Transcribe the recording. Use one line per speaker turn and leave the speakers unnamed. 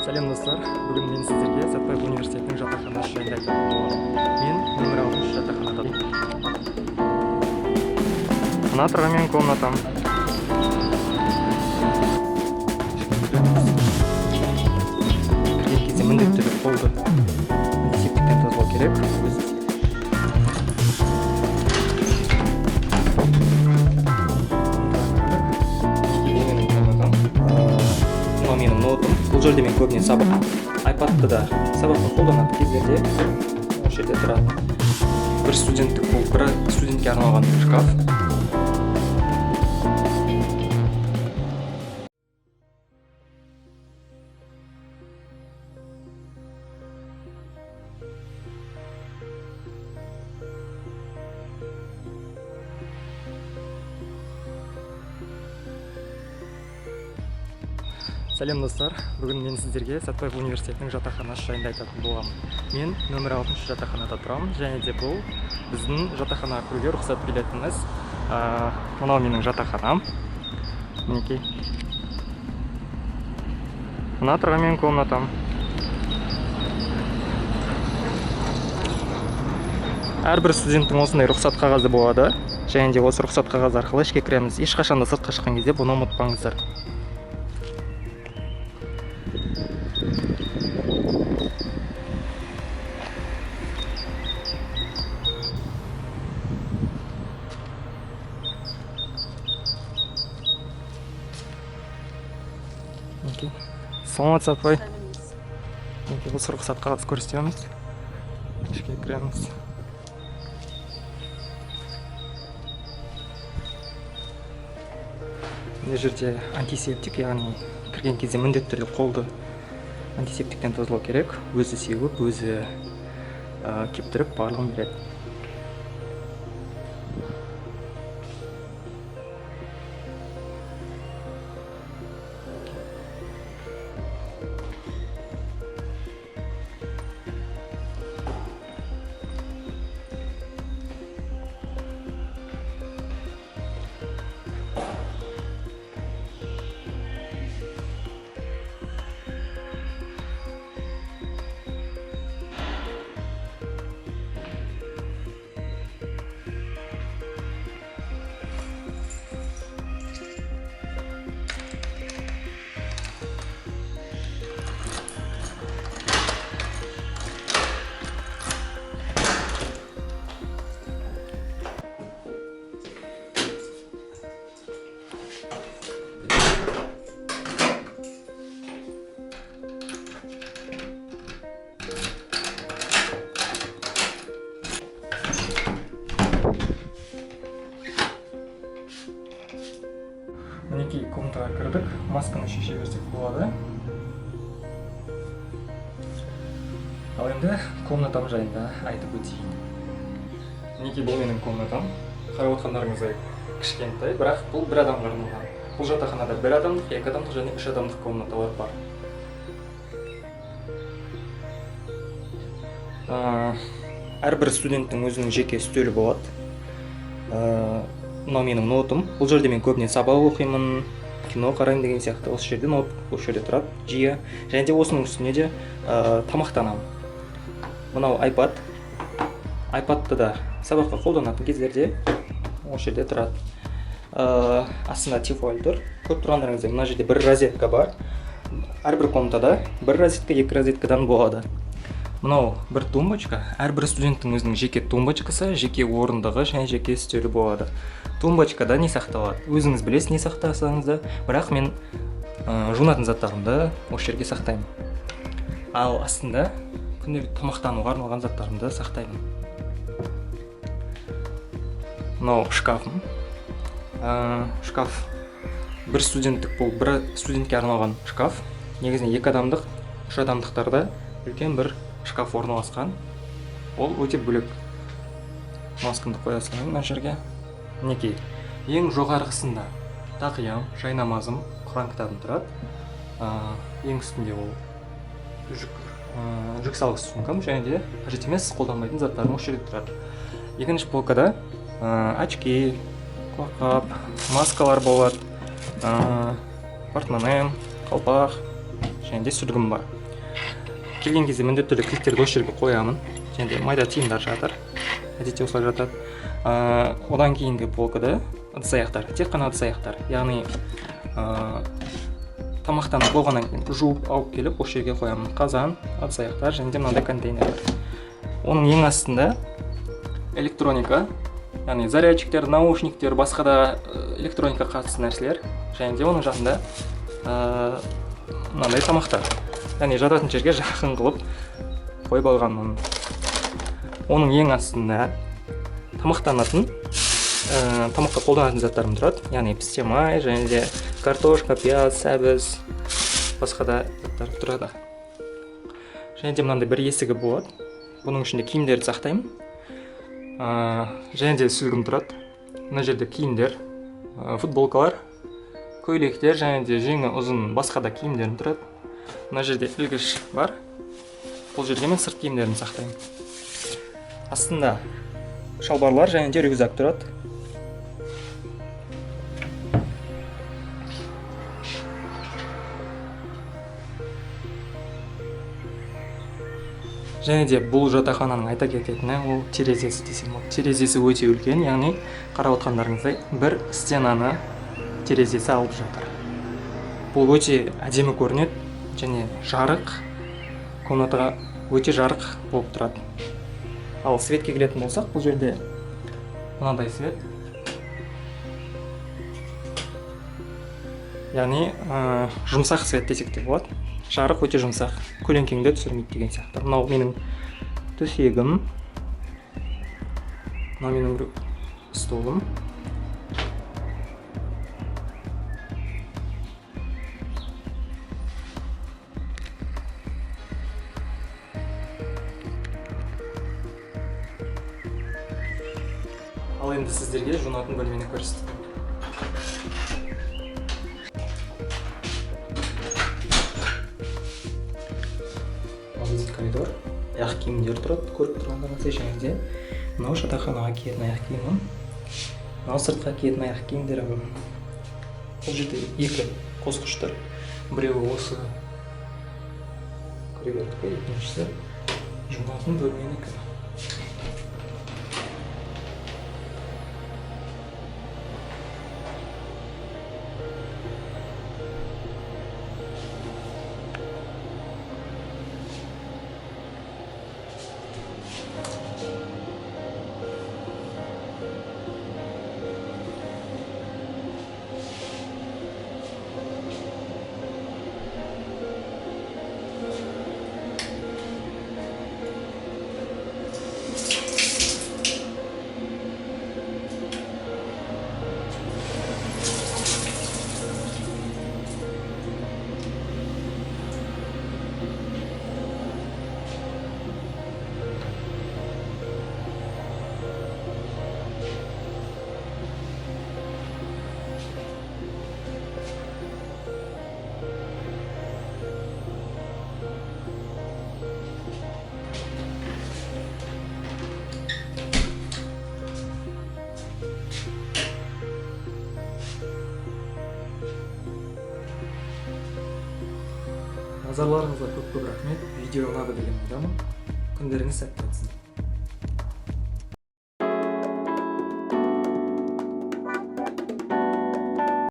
Сәлем достар, бүгін мен сіздерге Сәтбаев университетінің жатақханасы жайында айтатын боламын. Мен нөмір 6 жатақханадамын. Мына тұрған менің комнатам. Кірген кезде міндетті түрде қолды антисептикпен тазалау керек. Менің ноутым. Бұл жерде мен көбіне iPad'ты да сабақта қолданатын кездерде осы жерде тұрады. Бір студентке арналған шкаф. Сәлем достар, бүгін мен сіздерге Сәтбаев университетінің жатақханасы жайында айтатын боламын. Мен нөмір 6 жатақханада тұрамын, және де бұл біздің жатақханаға кіруге рұқсат беретініміз. Мынау менің жатақханам. Мінекей. Мына тұрған менің комнатам. Әрбір студенттің осындай рұқсат қағазы болады, және де осы рұқсат қағазы арқылы ішке кіреміз. Ешқашан да сыртқа шыққан кезде бұны ұмытпаңыздар. Саламатсыз апай. Осы рұқсат қағазды көрсетеміз. Ішке кіреміз. Мына жерде антисептик, яғни кірген кезде міндетті түрде қолды антисептиктен тазалау керек. Өзі сеуіп, өзі кептіріп, барлығын береді. Мінекей комнатаға кірдік, масканы шеше берсек болады. Ал енді комнатам жайында айтып өтейін. Мінекей бұл менің комнатам. Қарап отқандарыңыздай кішкентай, бірақ бұл бір адамға арналған. Бұл жатақханада бір адамдық, екі адамдық және үш адамдық комнаталар бар. Әрбір студенттің өзінің жеке үстелі болады. Мынау менің ноутым. Бұл жерде мен көбіне сабақ оқимын, кино қараймын деген сияқты. Осы жерде ноут осы жерде тұрады, жиі. Және де осының үстіне де тамақтанамын. Мынау iPad. iPad'ты да сабаққа қолданатын кездерде осы жерде тұрады. Астында тефлон тұр. Көріп тұрғандарыңыздай мына жерде бір розетка бар. Әрбір комнатада бір розетка, екі розеткадан болады. Мынау бір тумбочка. Әрбір студенттің өзінің жеке тумбочкасы, жеке орындығы және жеке үстелі болады. Тумбочкада не сақталады? Өзіңіз білесіз не сақтасаңыз да, бірақ мен жуынатын заттарымды осы жерге сақтаймын. Ал астында күнделікті тамақтануға арналған заттарымды сақтаймын. Мынау шкафым. Шкаф бір студенттік, бұл бір студентке арналған шкаф. Негізінен екі адамдық, үш адамдықтарда үлкен бір шкаф орналасқан. Ол өте бөлек. Маскамды қоя салайын мына жерге. Мінекей, ең жоғарғысында тақиям, жай намазым, Құран кітабым тұрады. Ең үстінде ол жүк салғыш сумкам, және де қажет емес қолданбайтын заттарым осы жерде тұрады. Екінші полкада очки, қолғап, маскалар болады, портмоне, қалпақ, және де сүлгім бар. Келген кезде міндетті түрде кілттерді осы жерге қоямын. Және де майда тиымдар жатыр. Әдетте осылай жатады. Одан кейінгі полкада ыдыс-аяқтар, тек қана ыдыс-аяқтар. Яғни тамақтанып болғаннан кейін жуып алып келіп осы жерге қоямын. Қазан, ыдыс-аяқтар және де мынандай контейнерлер. Оның ең астында электроника, яғни зарядчиктер, наушниктер, басқа да электроника қатысты нәрселер, және де оның жанында мынандай тамақтар. Яғни жататын жерге жақын қылып қойып алғанмын. Оның ең астында тамақтанатын, тамаққа қолданатын заттарым тұрады. Яғни пісте май, және де картошка, пияз, сәбіз, басқа да заттар тұрады. Және де мынандай бір есігі болады. Бұның ішінде киімдерді сақтаймын. Және де сүлгім тұрады. Мына жерде киімдер, футболкалар, көйлектер, және де жеңі ұзын басқа да киімдерім тұрады. Мына жерде ілгіш бар. Бұл жерде мен сырт киімдерін сақтаймын. Астында шалбарлар және де рюкзак тұрады. Және де бұл жатақхананың айта кететіні ол терезесі десем болады. Терезесі өте үлкен, яғни қарап отқандарыңыздай бір стенаны терезесі алып жатыр. Бұл өте әдемі көрінеді және жарық, комнатаға өте жарық болып тұрады. Ал светке келетін болсақ, бұл жерде мынандай свет. Яғни жұмсақ свет десек те болады. Жарық өте жұмсақ, көлеңкеңді түсірмейді деген сияқты. Мынау менің төсегім, мынау менің столым. Ал енді сіздерге жуынатын бөлмені көрсетейін. Коридор, аяқ киімдер тұрады, көріп тұрғандарыңыздай, және де мынау жатақханаға киетін аяқ киімім, мынау сыртқа киетін аяқ киімдерім. Бұл жерде екі қосқыштар, біреуі осы коридордікі, екіншісі жуынатын бөлменікі. Назарларыңызға көп рахмет. Видео ұнады деген ойдамын. Күндеріңіз сәтті өтсін.